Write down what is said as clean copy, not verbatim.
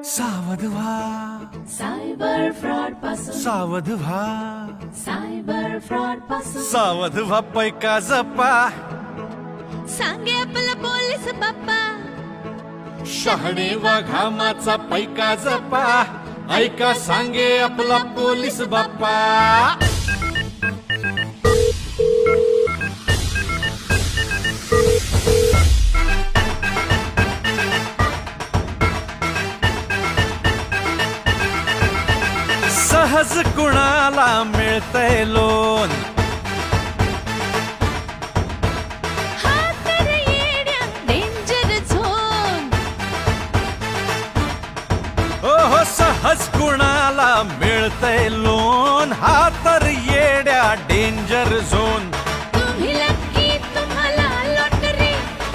सावध व्हा, cyber fraud पासून सावध व्हा, सायबर फ्रॉड पासून सावध व्हा, पैका जपा, सांगे आपला पोलीस बाप्पा. शहाणे वाघामाचा पैका जपा, ऐका सांगे आपला पोलीस बाप्पा. सहज कुणाला मिळतंय लोन, हा तर येड्या डेंजर झोन. हो सहज कुणाला मिळतंय लोन, हा तर येड्या डेंजर झोन.